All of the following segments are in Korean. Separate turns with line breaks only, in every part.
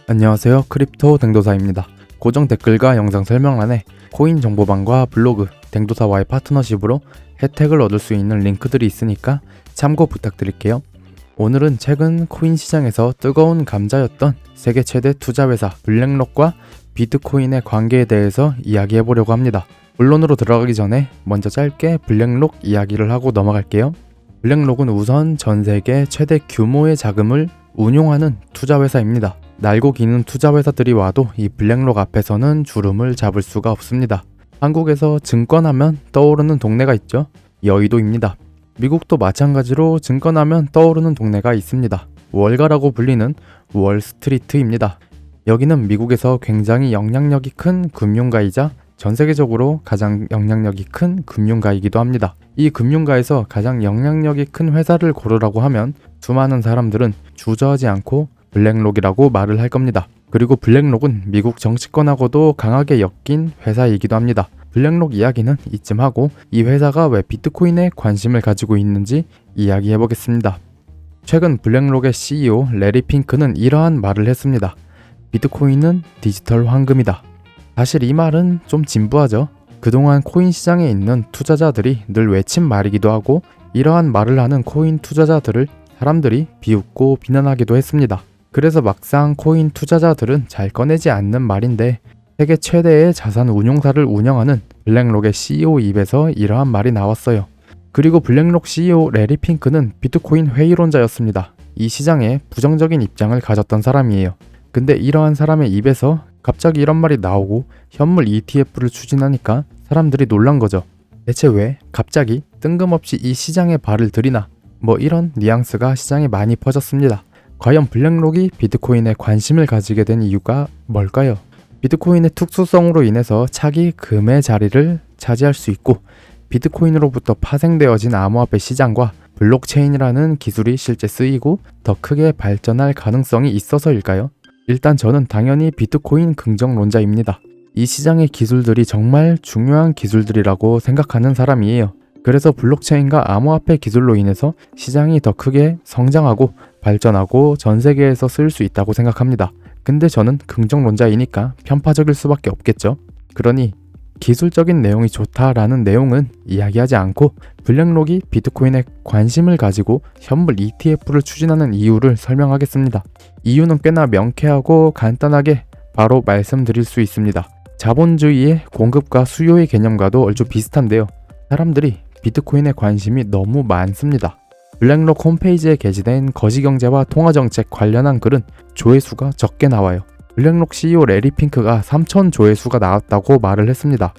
안녕하세요. 크립토 댕도사입니다. 고정 댓글과 영상 설명란에 코인 정보방과 블로그, 댕도사와의 파트너십으로 혜택을 얻을 수 있는 링크들이 있으니까 참고 부탁드릴게요. 오늘은 최근 코인 시장에서 뜨거운 감자였던 세계 최대 투자회사 블랙록과 비트코인의 관계에 대해서 이야기해보려고 합니다. 본론으로 들어가기 전에 먼저 짧게 블랙록 이야기를 하고 넘어갈게요. 블랙록은 우선 전 세계 최대 규모의 자금을 운용하는 투자회사입니다. 날고 기는 투자회사들이 와도 이 블랙록 앞에서는 주름을 잡을 수가 없습니다. 한국에서 증권하면 떠오르는 동네가 있죠. 여의도입니다. 미국도 마찬가지로 증권하면 떠오르는 동네가 있습니다. 월가라고 불리는 월스트리트입니다. 여기는 미국에서 굉장히 영향력이 큰 금융가이자 전 세계적으로 가장 영향력이 큰 금융가이기도 합니다. 이 금융가에서 가장 영향력이 큰 회사를 고르라고 하면 수많은 사람들은 주저하지 않고 블랙록이라고 말을 할 겁니다. 그리고 블랙록은 미국 정치권하고도 강하게 엮인 회사이기도 합니다. 블랙록 이야기는 이쯤 하고 이 회사가 왜 비트코인에 관심을 가지고 있는지 이야기해 보겠습니다. 최근 블랙록의 CEO 레리 핑크는 이러한 말을 했습니다. 비트코인은 디지털 황금이다. 사실 이 말은 좀 진부하죠. 그동안 코인 시장에 있는 투자자들이 늘 외친 말이기도 하고 이러한 말을 하는 코인 투자자들을 사람들이 비웃고 비난하기도 했습니다. 그래서 막상 코인 투자자들은 잘 꺼내지 않는 말인데 세계 최대의 자산 운용사를 운영하는 블랙록의 CEO 입에서 이러한 말이 나왔어요. 그리고 블랙록 CEO 레리 핑크는 비트코인 회의론자였습니다. 이 시장에 부정적인 입장을 가졌던 사람이에요. 근데 이러한 사람의 입에서 갑자기 이런 말이 나오고 현물 ETF를 추진하니까 사람들이 놀란 거죠. 대체 왜 갑자기 뜬금없이 이 시장에 발을 들이나? 뭐 이런 뉘앙스가 시장에 많이 퍼졌습니다. 과연 블랙록이 비트코인에 관심을 가지게 된 이유가 뭘까요? 비트코인의 특수성으로 인해서 차기 금의 자리를 차지할 수 있고 비트코인으로부터 파생되어진 암호화폐 시장과 블록체인이라는 기술이 실제 쓰이고 더 크게 발전할 가능성이 있어서일까요? 일단 저는 당연히 비트코인 긍정론자입니다. 이 시장의 기술들이 정말 중요한 기술들이라고 생각하는 사람이에요. 그래서 블록체인과 암호화폐 기술로 인해서 시장이 더 크게 성장하고 발전하고 전 세계에서 쓰일 수 있다고 생각합니다. 근데 저는 긍정론자이니까 편파적일 수밖에 없겠죠. 그러니 기술적인 내용이 좋다라는 내용은 이야기하지 않고 블랙록이 비트코인에 관심을 가지고 현물 ETF를 추진하는 이유를 설명하겠습니다. 이유는 꽤나 명쾌하고 간단하게 바로 말씀드릴 수 있습니다. 자본주의의 공급과 수요의 개념과도 얼추 비슷한데요. 사람들이 비트코인에 관심이 너무 많습니다. 블랙록 홈페이지에 게시된 거시경제와 통화정책 관련한 글은 조회수가 적게 나와요. 블랙록 CEO 레리 핑크가 3,000 조회수가 나왔다고 말을 했습니다.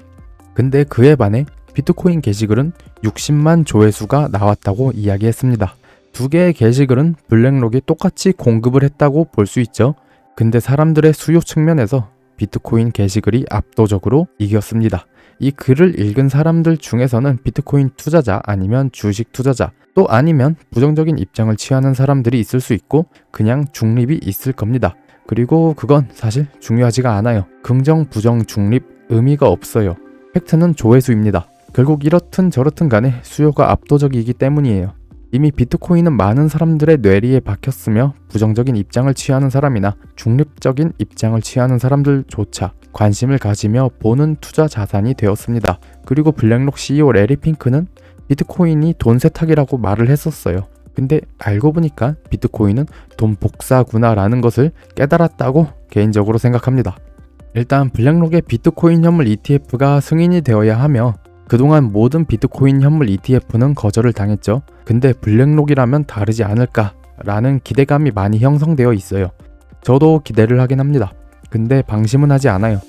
근데 그에 반해 비트코인 게시글은 60만 조회수가 나왔다고 이야기했습니다. 두 개의 게시글은 블랙록이 똑같이 공급을 했다고 볼 수 있죠. 근데 사람들의 수요 측면에서 비트코인 게시글이 압도적으로 이겼습니다. 이 글을 읽은 사람들 중에서는 비트코인 투자자 아니면 주식 투자자 또 아니면 부정적인 입장을 취하는 사람들이 있을 수 있고 그냥 중립이 있을 겁니다. 그리고 그건 사실 중요하지가 않아요. 긍정, 부정, 중립 의미가 없어요. 팩트는 조회수입니다. 결국 이렇든 저렇든 간에 수요가 압도적이기 때문이에요. 이미 비트코인은 많은 사람들의 뇌리에 박혔으며 부정적인 입장을 취하는 사람이나 중립적인 입장을 취하는 사람들조차 관심을 가지며 보는 투자 자산이 되었습니다. 그리고 블랙록 CEO 레리 핑크는 비트코인이 돈 세탁이라고 말을 했었어요. 근데 알고 보니까 비트코인은 돈 복사구나 라는 것을 깨달았다고 개인적으로 생각합니다. 일단 블랙록의 비트코인 현물 ETF가 승인이 되어야 하며 그동안 모든 비트코인 현물 ETF는 거절을 당했죠. 근데 블랙록이라면 다르지 않을까 라는 기대감이 많이 형성되어 있어요. 저도 기대를 하긴 합니다. 근데 방심은 하지 않아요.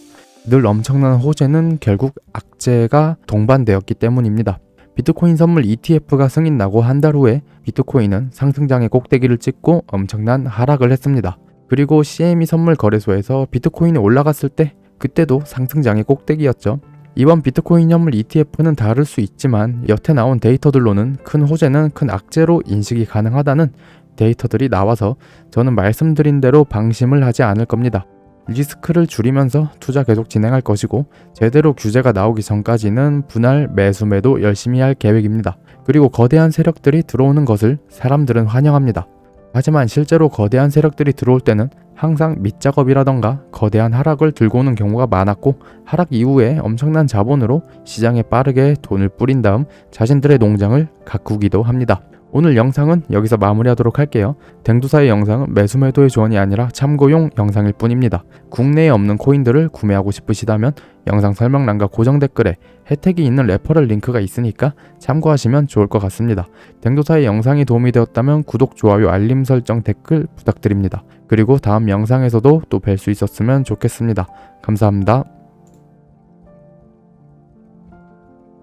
늘 엄청난 호재는 결국 악재가 동반되었기 때문입니다. 비트코인 선물 ETF가 승인 나고 한 달 후에 비트코인은 상승장의 꼭대기를 찍고 엄청난 하락을 했습니다. 그리고 CME 선물 거래소에서 비트코인이 올라갔을 때 그때도 상승장의 꼭대기였죠. 이번 비트코인 현물 ETF는 다를 수 있지만 여태 나온 데이터들로는 큰 호재는 큰 악재로 인식이 가능하다는 데이터들이 나와서 저는 말씀드린 대로 방심을 하지 않을 겁니다. 리스크를 줄이면서 투자 계속 진행할 것이고 제대로 규제가 나오기 전까지는 분할 매수 매도 열심히 할 계획입니다. 그리고 거대한 세력들이 들어오는 것을 사람들은 환영합니다. 하지만 실제로 거대한 세력들이 들어올 때는 항상 밑작업이라던가 거대한 하락을 들고 오는 경우가 많았고, 하락 이후에 엄청난 자본으로 시장에 빠르게 돈을 뿌린 다음 자신들의 농장을 가꾸기도 합니다. 오늘 영상은 여기서 마무리하도록 할게요. 댕두사의 영상은 매수 매도의 조언이 아니라 참고용 영상일 뿐입니다. 국내에 없는 코인들을 구매하고 싶으시다면 영상 설명란과 고정 댓글에 혜택이 있는 레퍼럴 링크가 있으니까 참고하시면 좋을 것 같습니다. 댕두사의 영상이 도움이 되었다면 구독, 좋아요, 알림 설정, 댓글 부탁드립니다. 그리고 다음 영상에서도 또 뵐 수 있었으면 좋겠습니다. 감사합니다.